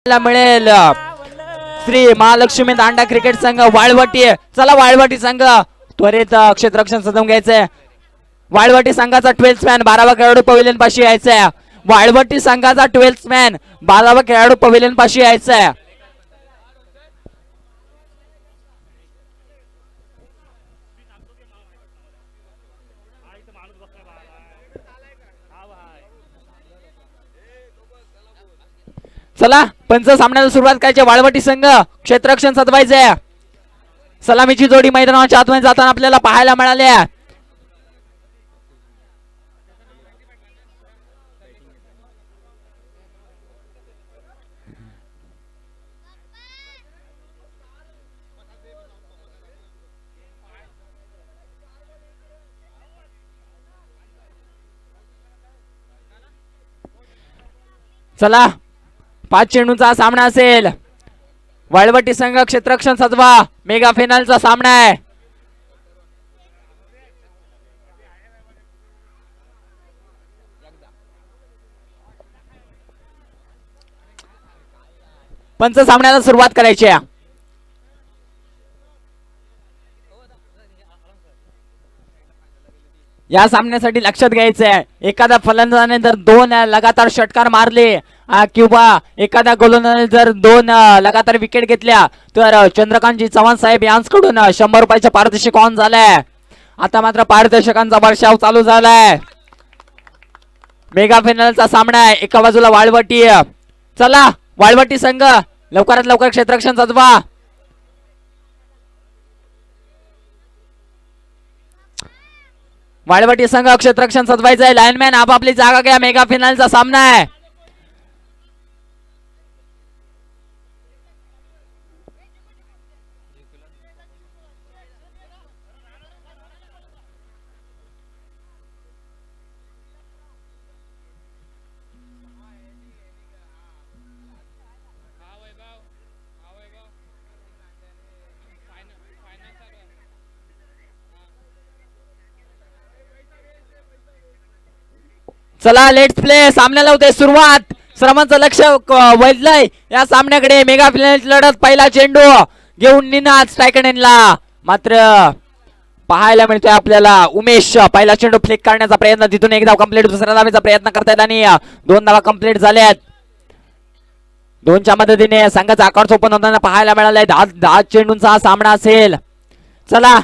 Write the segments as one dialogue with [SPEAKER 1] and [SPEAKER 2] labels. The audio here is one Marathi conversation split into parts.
[SPEAKER 1] मिळेल श्री महालक्ष्मी दांडा क्रिकेट संघ वाळवटी. चला वाळवटी संघ त्वरित क्षेत्ररक्षण सजवून घ्यायचंय. वाळवटी संघाचा 12th मॅन 12वा खेळाडू पवेलियन पाशी यायचंय. वाळवटी संघाचा 12th मॅन 12वा खेळाडू पवेलियन पाशी यायचंय. चला पंच सामन्याला सुरुवात करायची. वाळवटी संघ क्षेत्ररक्षण सजवायचंय. सलामीची जोडी मैदानाच्या आतमध्ये जाताना आपल्याला पाहायला मिळाली आहे. चला 5 चेंडूंचा सामना असेल. वाळवटी संघ क्षेत्ररक्षण सजवा. मेगा फायनलचा सामना आहे. पंच सामन्याला सुरुवात करायची आहे. या सामन्यासाठी लक्षात घ्यायचं आहे एखाद्या फलंदाजाने जर 2 लगातार षटकार मारले किंवा एखाद्या गोलंदाजाने जर 2 लगातार विकेट घेतल्या तर चंद्रकांतजी चव्हाण साहेब यांच्याकडून 100 रुपयाच्या पारितोषिक ऑन झालाय. आता मात्र पारितोषिकांचा वर्षाव चालू झालाय. मेगा फायनलचा सामना आहे. एका बाजूला वाळवटी. चला वाळवटी संघ लवकरात लवकर क्षेत्ररक्षण सजवा. वाळवटी संघ क्षेत्ररक्षण सजवायचं आहे. लाईनमॅन आपापली जागा घ्या. मेगा फायनलचा सामना आहे. चला लेट्स प्ले. सामन्याला होते सुरुवात. सर्वांचं लक्ष वेधलंय या सामन्याकडे. मेगा फायनल लढत. पहिला चेंडू घेऊन निनाद स्ट्रायकडनला मात्र पाहायला मिळतोय आपल्याला उमेश. पहिला चेंडू फ्लिक करण्याचा प्रयत्न. तिथून एक धाव कंप्लीट. दुसऱ्या धावेचा प्रयत्न करतायत आणि 2 धावा कंप्लीट झाल्यात. 2च्या मदतीने संघाचा आकार चोपन होताना पाहायला मिळालाय. 10 चेंडूंचा हा सामना असेल. चला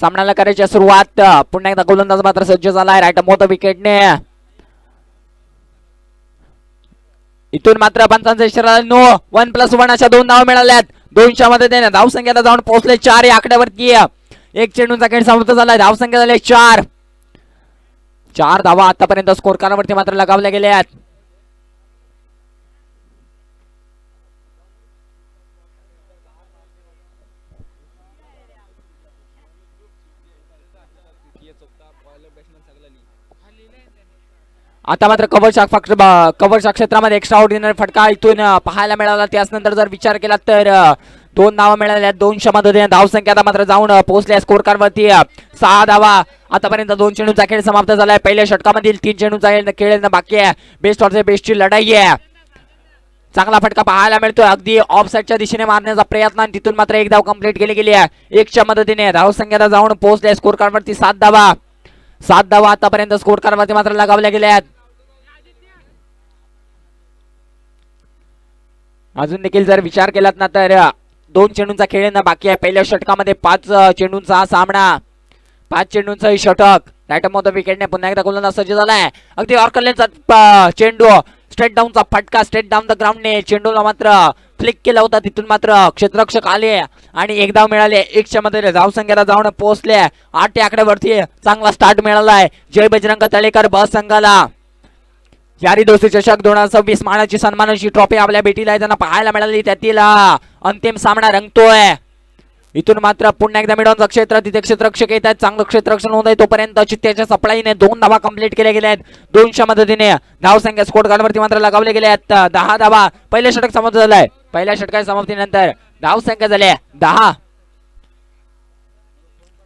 [SPEAKER 1] सामन्याला करायची सुरुवात. पुन्हा एकदा गोलंदाज मात्र सज्ज झालाय राईट मोठा विकेटने. इथून मात्र पंचांचा इशारा नो. 1+1 अशा 2 धावा मिळाल्यात. 2च्या मदतीने धावसंख्येला जाऊन पोहोचले 4 या आकड्यावरती. 1 चेंडूंचा खेळ समाप्त झालाय. धावसंख्या झाली 4. 4 धावा आतापर्यंत स्कोर कार्डवरती मात्र लगावल्या गेल्यात. आता मात्र कव्हर क्षेत्रामध्ये एक्स्ट्रा ऑर्डिनरी फटका इथून पाहायला मिळाला. त्यानंतर जर विचार केला तर 2 धावा मिळाल्या. 2च्या मदतीने धावसंख्या आता मात्र जाऊन पोहोचल्या स्कोर कार्डवरती 6 धावा. आतापर्यंत 2 चेंडूंचा खेळ समाप्त झालाय. पहिल्या षटकामधील 3 चेंडूंचा खेळ बाकी आहे. बेस्ट ऑफ द बेस्टची लढाई आहे. चांगला फटका पाहायला मिळतोय. अगदी ऑफ साईडच्या दिशेने मारण्याचा प्रयत्न आणि तिथून मात्र 1 धाव कंप्लीट केली गेली आहे. 1च्या मदतीने धावसंख्या जाऊन पोहोचल्या स्कोर कार्डवरती 7 धावा. 7 धावा आतापर्यंत स्कोर कार्डवरती मात्र लगावल्या गेल्या आहेत. अजून देखील जर विचार केलात ना तर 2 चेंडूंचा खेळ ना बाकी आहे. पहिल्या षटकामध्ये 5 चेंडूंचा हा सामना. 5 चेंडूंचा षटक. राईट मोठा विकेटने पुन्हा एकदा गोलंदाज सज्ज झालाय. अगदी ऑर्कलेनचा चेंडू स्ट्रेट डाऊनचा फटका. स्ट्रेट डाऊन द ग्राउंडने चेंडूला मात्र फ्लिक केला होता. तिथून मात्र क्षेत्ररक्षक आले आणि 1 धाव मिळाले. 1च्या मध्ये धावसंख्येला जाऊन पोहोचले 8 या आकड्यावरती. चांगला स्टार्ट मिळालाय जय बजरंग तळेकर ब संघाला. यारी दोस्ती चषक 2026 मानाची सन्मानाची ट्रॉफी आपल्या भेटीला त्यांना पाहायला मिळाली. त्यातील अंतिम सामना रंगतोय. इथून मात्र पुन्हा एकदा मिडॉनचं क्षेत्र. तिथे क्षेत्ररक्षक येत आहेत. चांगलं क्षेत्ररक्षण होत आहे तोपर्यंत चित्त्याच्या सप्लाईने 2 धावा कंप्लीट केल्या गेल्या आहेत. 2च्या मदतीने धावसंख्या स्कोर कार्डवरती मात्र लगावले गेले आहेत. 10 धावा. पहिलं षटक समाप्त झालंय. पहिल्या षटकाच्या समाप्तीनंतर धावसंख्या झाली 10.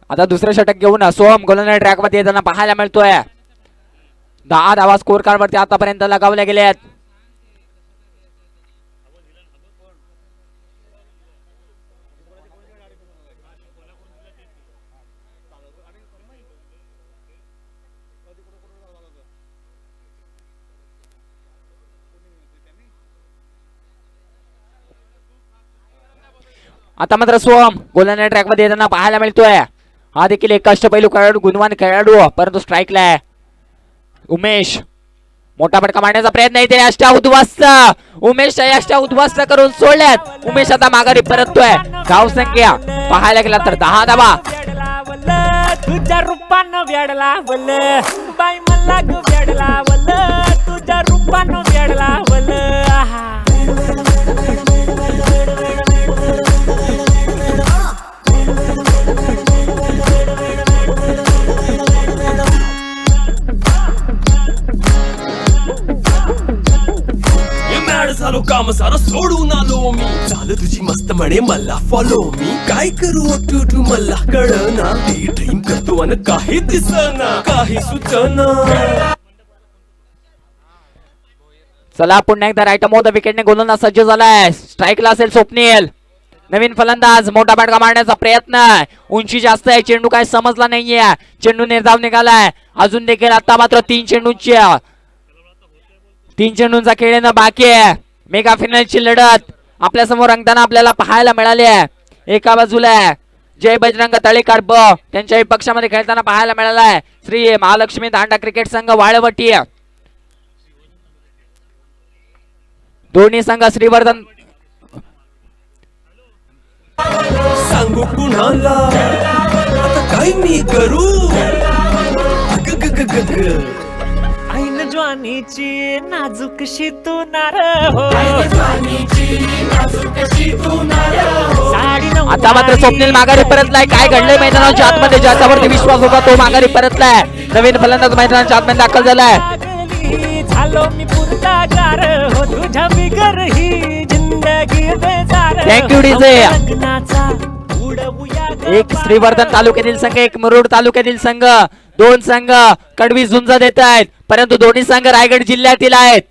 [SPEAKER 1] आता दुसरं षटक घेऊन सोहम गोलंदाज ट्रॅकवरती येताना पाहायला मिळतोय. 10 धावा स्कोर कार्डवरती आतापर्यंत लगावल्या गेल्या आहेत. आता मात्र सोम गोलंदाज ट्रॅक मध्ये येताना पाहायला मिळतोय. हा देखील एक कष्टपैलू खेळाडू, गुणवान खेळाडू, परंतु स्ट्राईकला आहे. उमेश मोठा फटका मारण्याचा प्रयत्न येते. अष्टा उद्ध्वस्त, उमेशच्या अष्टा उद्ध्वस्त करून सोडल्यात. उमेश आता माघारी परततोय. धाव संख्या पाहायला गेला तर 10 धावा.
[SPEAKER 2] तुझ्या रूपानं वेडला वल बाई मला ग वेडला वल तुझ्या रूपानं वेडला वल.
[SPEAKER 3] झालो काम सारा सोडून आलो मी. झालं तुझी मस्त म्हणे मला फॉलो मी. काय करू टू मला कळना. ती ड्रीम करतो आणि काही दिसना, काही सुचना.
[SPEAKER 1] चला पुन्हा एकदा राईट मोद विकेटने गोलंदाज सज्ज झालाय. स्ट्राईकला असेल स्वप्नील. नवीन फलंदाज मोठा फटका मारण्याचा प्रयत्न. उंची जास्त आहे, चेंडू काय समजला नाहीये. चेंडू निर्धाव निघालाय. अजून देखील आता मात्र 3 चेंडूंचा खेळणं बाकी आहे. मेगा फायनलची लढत आपल्या समोर रंगताना आपल्याला पाहायला मिळाली आहे. एका बाजूला जय बजरंग तळेकर ब त्यांच्याही पक्षामध्ये खेळताना पाहायला मिळाला आहे श्री महालक्ष्मी दांडा क्रिकेट संघ वाळवटी. दोन्ही संघ श्रीवर्धन.
[SPEAKER 3] सांगू कुणाला आता काय मी करू.
[SPEAKER 2] ऐन ज्वानीची नाजूकशी तू नार हो.
[SPEAKER 1] आता मात्र स्वप्नील माघारी परतलाय. काय घडलंय मैदानाच्या आतमध्ये, ज्याच्यावरती विश्वास होता तो माघारी परतलाय. नवीन फलंदाज मैदानाच्या आतमध्ये दाखल झालाय.
[SPEAKER 2] झालो मी पुरतागार हो तुझ्या बिगर ही जिंदगी बेजार.
[SPEAKER 1] Thank you DJ.
[SPEAKER 2] लग्नाचा उडवूया
[SPEAKER 1] एक श्रीवर्धन तालुक्यातील संघ, एक मुरुड तालुक्यातील संघ, 2 संघ कडवी झुंज देत आहेत. परंतु दोन्ही संघ रायगड जिल्ह्यातील आहेत.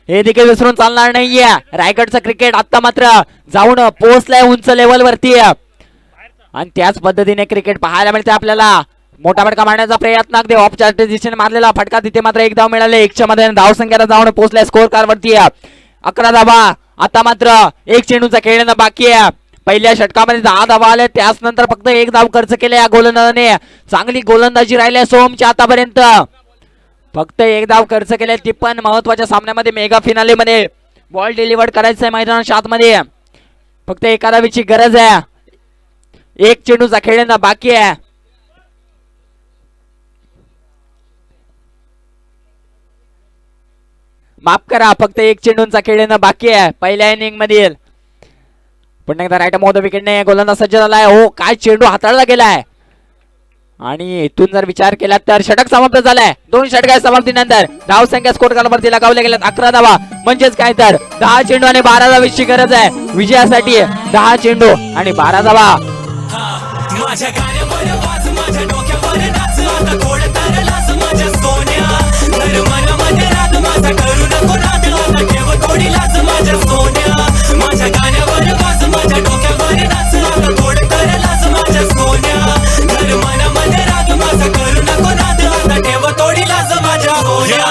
[SPEAKER 1] हे देखील विसरून चालणार नाहीये. रायगडचं क्रिकेट आता मात्र जाऊन पोहोचलंय उंच लेवल वरती आणि त्याच पद्धतीने क्रिकेट पाहायला मिळते आपल्याला. मोठा फटका मारण्याचा प्रयत्न, अगदी ऑफच्या दिशेने मारलेला फटका. तिथे मात्र 1 धाव मिळाले. 1च्या मध्ये धाव संख्येला जाऊन पोहोचलाय स्कोर कार्ड वरती 11 धावा. आता मात्र 1 चेंडूचा खेळणं बाकी आहे. पहिल्या षटकामध्ये 10 धावा आल्या, त्याच नंतर फक्त 1 धाव खर्च केले या गोलंदाजाने. चांगली गोलंदाजी राहिली सोमच्या आतापर्यंत. फक्त 1 धाव खर्च केले, ती पण महत्वाच्या सामन्यामध्ये, मेगा फिनाले मध्ये बॉल डिलिव्हर करायचं आहे मैदानाच्या आतमध्ये. फक्त एका धावीची गरज आहे. 1 चेंडूचा खेळणं बाकी आहे. माफ करा, फक्त 1 चेंडूचा खेळणं बाकी आहे पहिल्या इनिंग मधील. पुन्हा एकदा राईट मोद विकेटने गोलंदाज सज्ज झालाय. हो, काय चेंडू हाताळला गेलाय. आणि इथून जर विचार केला तर षटक समाप्त झालाय. 2 षटका समाप्तीनंतर धाव संख्या स्कोर कार्डवरती लगावल्या गेल्यात 11 धावा. म्हणजेच काय तर 10 चेंडू आणि 12 धावीची गरज आहे विजयासाठी. 10 चेंडू आणि 12 धावा.
[SPEAKER 3] माझ्या गाण्यावर वाज, माझ्या डोक्यावर नाच. आता थोडं तरलाच माझ्या सोन्या. घर मनामध्ये रात माझा करू नको नाद. आता ठेव थोडी लाज माझ्या सोन्या. माझ्या गाण्यावर वाज, माझ्या डोक्यावर नाच. आता थोडं तरलाच माझ्या सोन्या. घर मनामध्ये रात माझा करू नको नाद. आता ठेव थोडी लाज माझ्या सोन्या.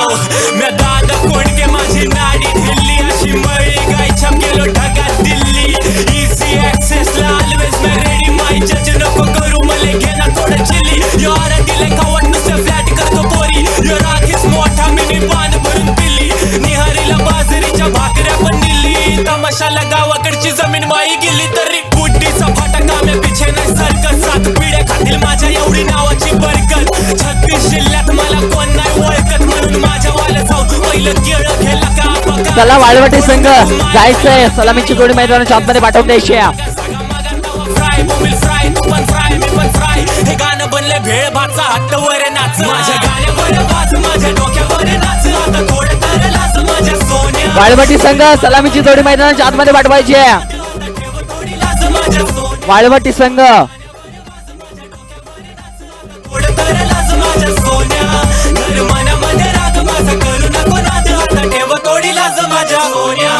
[SPEAKER 3] मी दादा कोणके माझी नाडी ढिल्ली. अशी मळी गायच्या गेलो ढगात दिल्ली. इझी ऍक्सेसला ऑलवेज मी रेडी. माय जज नको करू मले घेना थोडं चिली. यार दिले खावट नुसते फ्लॅट करतो पोरी. यो राखीस मोठा मिनी पान भरून पिली. निहारीला बाजरीच्या भाकऱ्या पण दिली. तमाशाला गावाकडची जमीन माई गेली तरी. बुड्डीचा फाटका मी पिछे नाही सरकत. 7 पिढ्या खातील माझ्या एवढी नावाची बरकत. 36 जिल्ह्यात मला कोण नाही ओळखत. म्हणून माझ्या वाला जाऊन पहिलं केळं घ्यायला का बघा.
[SPEAKER 1] चला वाळवटी संघ जायचंय. सलामीची जोडी मैदानाच्या आतमध्ये पाठवून द्यायची आहे.
[SPEAKER 3] फ्राय बोंबील फ्राय, तू पण फ्राय मी पण फ्राय. हे गाणं बनले भेळ भातचा हट्ट वर नाच. माझ्या गाण्यावर वाज, माझ्या डोक्यावर नाच. आता थोडं तरलाच माझ्या सोन्या.
[SPEAKER 1] वाळवटी संघ सलामीची जोडी मैदानाच्या आतमध्ये पाठवायची आहे.
[SPEAKER 3] थोडी लाज माझ्या सोन्या.
[SPEAKER 1] वाळवटी संघ
[SPEAKER 3] थोडं तरलाच माझ्या सोन्या. घर मनामध्ये राग माझा करू नको नाद. आता ठेव थोडी लाज माझ्या सोन्या.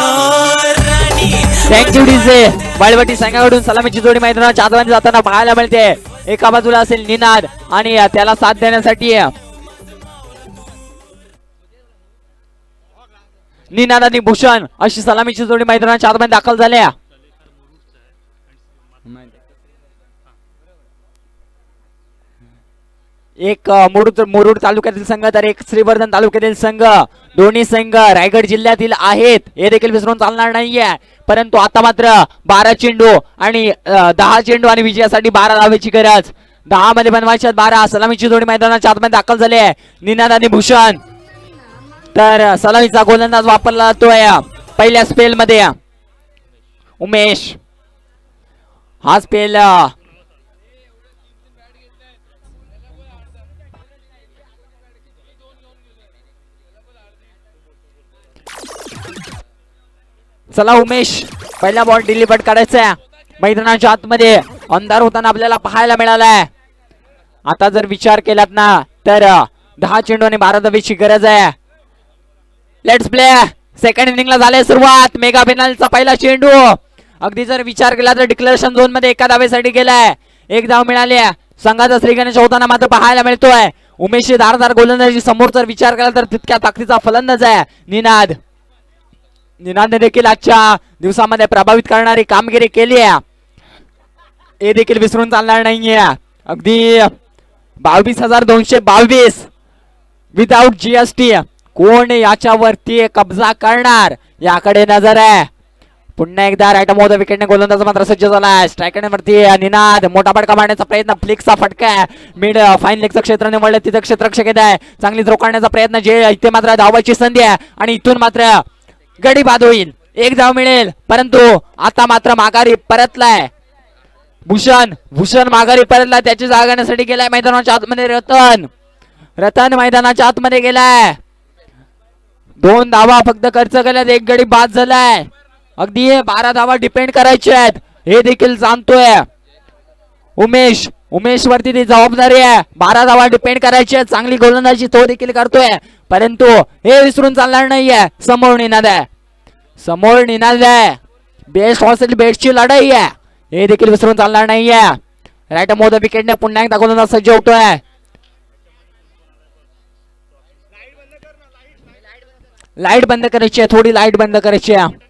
[SPEAKER 3] राणी
[SPEAKER 1] थँक्यू डीजे. वाळवटी संघाकडून सलामीची जोडी मैदानाच्या आतमध्ये जाताना पाहायला मिळते. एका बाजूला असेल निनाद आणि त्याला साथ देण्यासाठी निनाद आणि भूषण अशी सलामीची जोडी मैदानाच्या आतमध्ये दाखल झाल्या. एक मुरुड तालुक्यातील संघ तर एक श्रीवर्धन तालुक्यातील संघ, दोन्ही संघ रायगड जिल्ह्यातील आहेत हे देखील विसरून चालणार नाहीये. परंतु आता मात्र 12 चेंडू आणि 10 चेंडू आणि विजयासाठी 12 धावेची गरज. 10 मध्ये बनवायच्या 12. सलामीची जोडी मैदानाच्या आतमध्ये दाखल झाली आहे. निनाद आणि भूषण. तर सलामीचा गोलंदाज वापरला जातोय पहिल्या स्पेल मध्ये उमेश. हा स्पेल चला उमेश, पहिला बॉल डिलिव्हर्ड करायचा. मैदानाच्या आतमध्ये अंधार होताना आपल्याला पाहायला मिळालाय. आता जर विचार केलात ना तर 10 चेंडू आणि 12 धावेची गरज आहे. Let's play. सेकंड इनिंगला झाले सुरुवात. मेगा फिनालचा पहिला चेंडू. अगदी जर विचार केला तर डिक्लेरेशन झोन मध्ये एका धावेसाठी गेलाय. एक धाव मिळाली. संघाचा श्रीगणेश होताना मात्र पाहायला मिळतोय. उमेशची धारदार गोलंदाजी समोर जर विचार केला तर तितक्या ताकदीचा फलंदाज आहे निनाद. निनादने देखील आजच्या दिवसामध्ये प्रभावित करणारी कामगिरी केली आहे. हे देखील विसरून चालणार नाहीये. अगदी 22,222 विदाउट जीएसटी. कोण याच्यावरती कब्जा करणार याकडे नजर आहे. पुन्हा एकदा राईट मोद विकेटने गोलंदाज मात्र सज्ज झालाय. स्ट्रायकरवरती निनाद. मोठा फटका मारण्याचा प्रयत्न. फ्लिक्सचा फटका आहे. मिड फाईन लेगचं क्षेत्र निवडलं तिथं क्षेत्ररक्षक आहे. चांगली थ्रो काढण्याचा प्रयत्न. जे इथे मात्र धावाची संधी आहे आणि इथून मात्र गडी बाद होईल. एक धाव मिळेल परंतु आता मात्र माघारी परतलाय भूषण माघारी परतला. त्याची जागा घेण्यासाठी गेलाय मैदानाच्या आतमध्ये रतन मैदानाच्या आतमध्ये गेलाय. 2 धावा फक्त खर्च केल्यात. एक गडी बाद झालाय. अगदी 12 धावा डिपेंड करायचे आहेत हे देखील जाणतोय उमेश वरती ती जबाबदारी आहे. 12 धावा डिपेंड करायची आहे. चांगली गोलंदाजी तो देखील करतोय परंतु हे विसरून चालणार नाहीये. समोर निनाद आहे. बेस्ट हॉर्सेल बेस्टची लढाई आहे हे देखील विसरून चालणार नाहीये. राईट मोद विकेटने पुन्हा एकदा गोलंदाज सज्ज होतोय. लाईट बंद करायची आहे. थोडी लाईट बंद करायची आहे.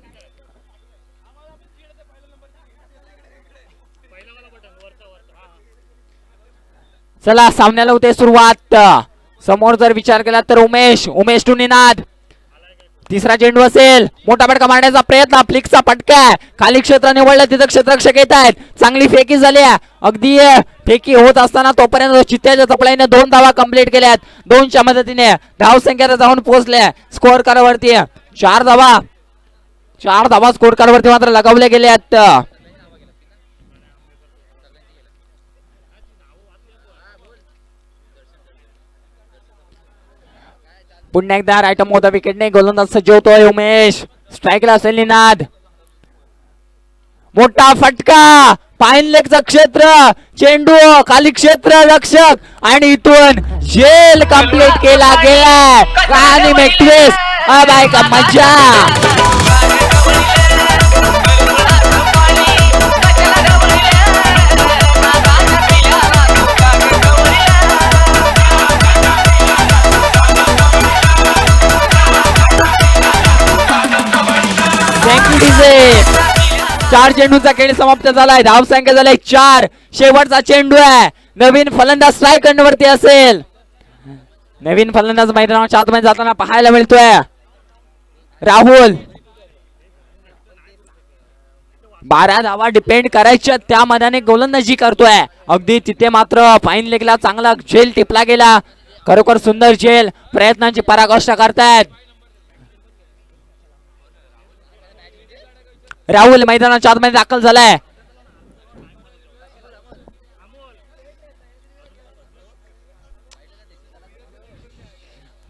[SPEAKER 1] चला सामन्याला होते सुरुवात. समोर जर विचार केला तर उमेश टू निनाद. तिसरा चेंडू असेल. मोठा फटका मारण्याचा प्रयत्न. फ्लिक्सचा फटका. खाली क्षेत्र निवडलं तिथं क्षेत्ररक्षक येत आहेत. चांगली फेकी झाली. अगदी फेकी होत असताना तोपर्यंत चित्त्याच्या चपळाईने 2 धावा कंप्लीट केल्यात. 2च्या मदतीने धाव संख्या जाऊन पोहोचल्या स्कोअर कारवरती. 4 धावा स्कोअर कारवरती मात्र लगावले गेल्यात. पुन्हा एकदा राईट मोठा विकेटने गोलंदाज सज्ज होतोय उमेश. स्ट्राईकला असेल निनाद. मोठा फटका. फाईन लेगचं क्षेत्र. चेंडू खाली क्षेत्र रक्षक आणि इथून झेल कंप्लीट केला गेलाय. कहाणी में ट्विस्ट. अब आहे का मजा. चार चेंडूचा खेळ समाप्त झालाय. धाव संख्या झालाय 4. शेवटचा चेंडू आहे. नवीन फलंदाज स्ट्राईक वरती असेल. नवीन फलंदाज मैदानाच्या आतमध्ये जाताना पाहायला मिळतोय राहुल. 12 धावा डिपेंड करायच्या त्या मनाने गोलंदाजी करतोय. अगदी तिथे मात्र फाईन लेगला चांगला झेल टिपला गेला. खरोखर सुंदर झेल. प्रयत्नांची पराकाष्ठा करतायत. राहुल मैदानाच्या आतमध्ये दाखल झालाय.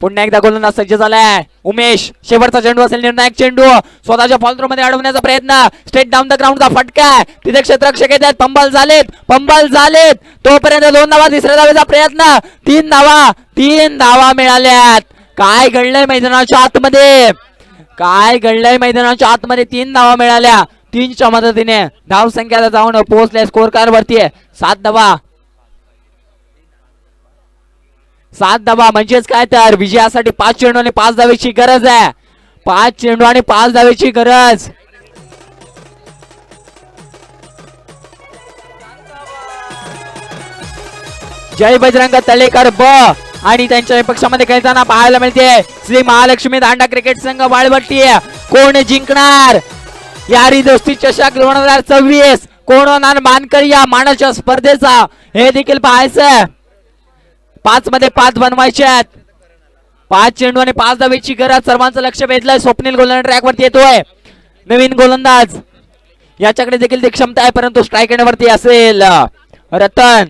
[SPEAKER 1] पुन्हा एकदा गोलंदाज सज्ज झालाय उमेश. शेवटचा चेंडू असेल. निर्णायक चेंडू. स्वतःच्या फॉल थ्रो मध्ये अडवण्याचा प्रयत्न. स्ट्रेट डाऊन द ग्राउंडचा फटका. तिथे क्षेत्ररक्षक येत आहेत. पंबल झालेत. तोपर्यंत 2 धावा. तिसऱ्या धावेचा प्रयत्न. 3 धावा मिळाल्यात. काय घडलंय मैदानाच्या आतमध्ये. 3 धावा मिळाल्या. 3च्या मदतीने धाव संख्याला जाऊन पोहोचले स्कोर कार्ड वरती. 7 धावा म्हणजेच काय तर विजयासाठी 5 चेंडू आणि 5 धावेची गरज आहे. 5 चेंडू आणि 5 धावेची गरज. जय बजरंग तळेकर ब आणि त्यांच्या पक्षामध्ये खेळताना पाहायला मिळते श्री महालक्ष्मी दांडा क्रिकेट संघ वाळवट्टी. कोण जिंकणार यारी दोस्ती चषक 2024? कोण होणार मानकरी या मानाच्या स्पर्धेचा हे देखील पाहायचं. 5 मध्ये 5 बनवायचे आहेत. 5 चेंडू आणि 5 धावेची गरज. सर्वांचं लक्ष वेधलंय. स्वप्नील गोलंदाज ट्रॅक वरती येतोय. नवीन गोलंदाज याच्याकडे देखील ती क्षमता आहे परंतु स्ट्राईक वरती असेल रतन.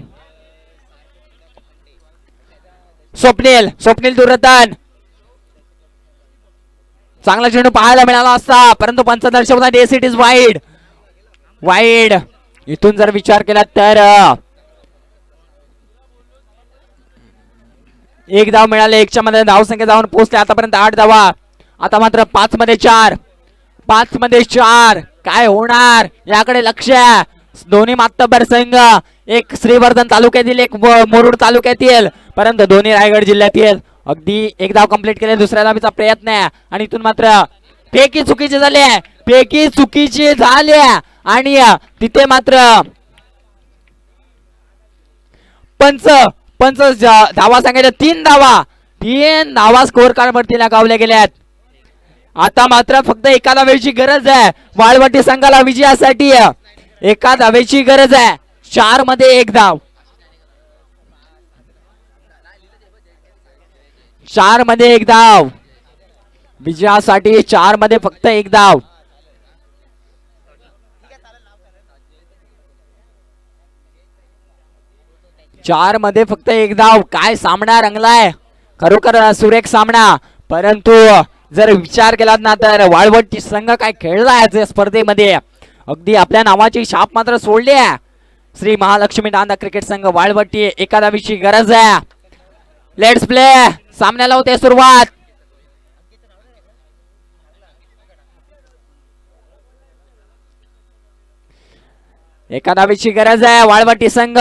[SPEAKER 1] स्वप्नील टू रतन. चांगला चेंडू पाहायला मिळाला असता परंतु पंच दर्शवतात एस इट इज वाईड. इथून जर विचार केला तर एक धाव मिळाले. 1च्या मध्ये धाव संख्या जाऊन पोहोचले आतापर्यंत 8 धावा. आता मात्र 5 मध्ये 4 काय होणार याकडे लक्ष. दोन्ही मातब्बर संघ एक श्रीवर्धन तालुक्यातील एक मुरुड तालुक्यातील परंतु दोन्ही रायगड जिल्ह्यातील. अगदी एक धाव कंप्लीट केले. दुसऱ्या धावीचा प्रयत्न आहे आणि इथून मात्र फेकी चुकीची झाली आणि तिथे मात्र पंच धावा सांगायच्या 3 धावा स्कोर कार्ड वरती लगावल्या गेल्यात. आता मात्र फक्त एका धावेची गरज आहे वाळवटी संघाला विजयासाठी. एका धावेची गरज आहे. 4 मध्ये 1 धाव. 4 मध्ये 1 धाव विजयासाठी. 4 मध्ये फक्त 1 धाव. चार मध्ये फक्त 1 धाव. काय सामना रंगलाय. खरोखर सुरेख सामना. परंतु जर विचार केला ना तर वाळवटी संघ काय खेळलाय या स्पर्धेमध्ये. अगदी आपल्या नावाची छाप मात्र सोडली आहे. श्री महालक्ष्मी दांडा क्रिकेट संघ वाळवटी. एका धावीची गरज आहे. Let's play. सामन्याला होते सुरुवात. एका धावीची गरज आहे वाळवटी संघ.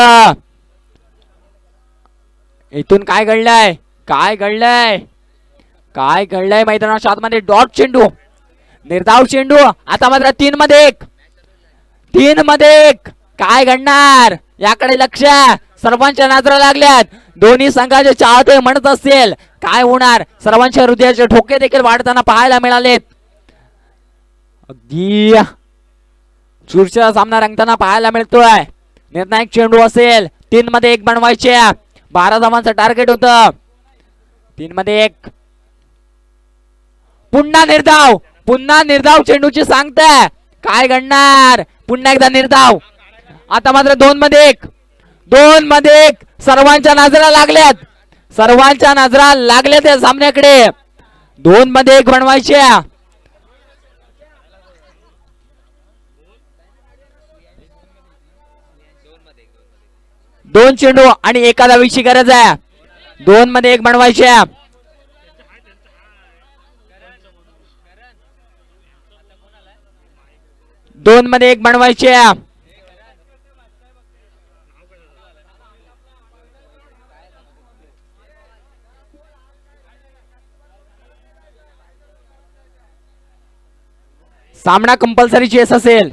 [SPEAKER 1] इथून काय घडलंय मैदानाच्या आतमध्ये डॉट चेंडू निर्धाव चेंडू. आता मात्र 3 मध्ये 1 काय घडणार याकडे लक्ष. सर्वांच्या नजरा लागल्यात. दोन्ही संघाचे चाहते म्हणत असतील काय होणार. सर्वांच्या हृदयाचे ठोके देखील वाढताना पाहायला मिळालेत. अगदी चुरशीचा सामना रंगताना पाहायला मिळतोय. निर्णायक चेंडू असेल. 3 मध्ये 1 बनवायचे. 12 धावांचं टार्गेट होतं. 3 मध्ये 1. पुन्हा निर्धाव चेंडूची सांगताय काय घडणार. पुन्हा एकदा निर्धाव. आता मात्र 2 मध्ये 1 सर्वांच्या नजरा लागल्यात या सामन्याकडे. 2 मध्ये 1 बनवायचे. 2 चेंडू आणि एका धावीची गरज आहे. 2 मध्ये 1 बनवायचे. 2 मध्ये 1 बनवायचे. सामना कंपल्सरी चेस असेल.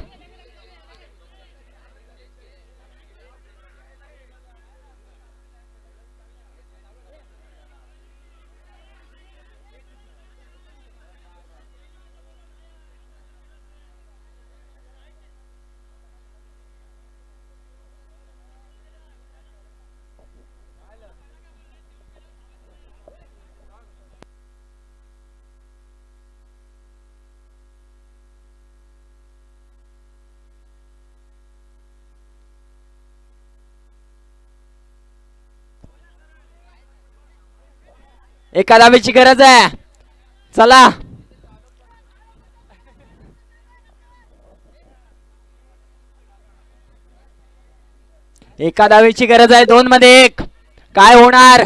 [SPEAKER 1] एका धावेची गरज आहे. चला एका धावेची गरज आहे. 2 मध्ये 1 काय होणार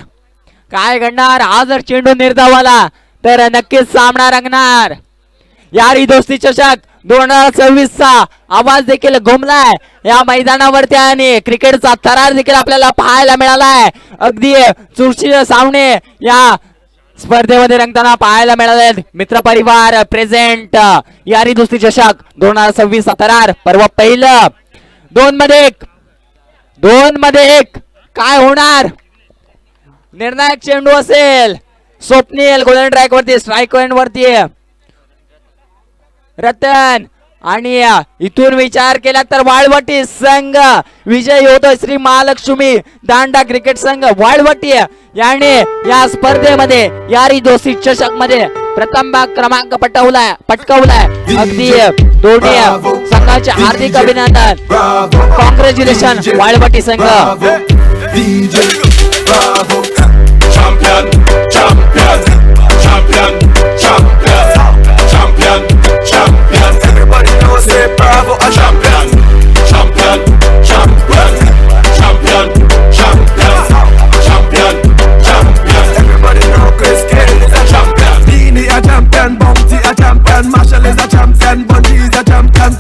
[SPEAKER 1] काय घडणार. हा जर चेंडू निर्धावाला तर नक्कीच सामना रंगणार. यारी दोस्ती चषक 2024 चा आवाज देखील घुमलाय या मैदानावरती आणि क्रिकेटचा थरार देखील आपल्याला पाहायला मिळालाय. अगदी चुरशीचे सामने या स्पर्धेमध्ये रंगताना पाहायला मिळाले. मित्र परिवार प्रेझेंट यारी दोस्ती चषक 2026 थरार पर्व पहिलं. 2 मध्ये 1 काय होणार? निर्णायक चेंडू असेल. स्वप्नील गोल्डन ट्रॅक वरती, स्ट्राईक वरती रतन, आणि इथून विचार केला तर वाळवटी संघ विजय होतोय. श्री महालक्ष्मी दांडा क्रिकेट संघ वाळवटी याने या स्पर्धेमध्ये यारी दोस्ती चषक मध्ये प्रथम क्रमांक पटकावलाय. अगदी दोन्ही संघाचे हार्दिक अभिनंदन. कॉंग्रॅच्युलेशन वाळवटी संघ.
[SPEAKER 4] DJ, bravo.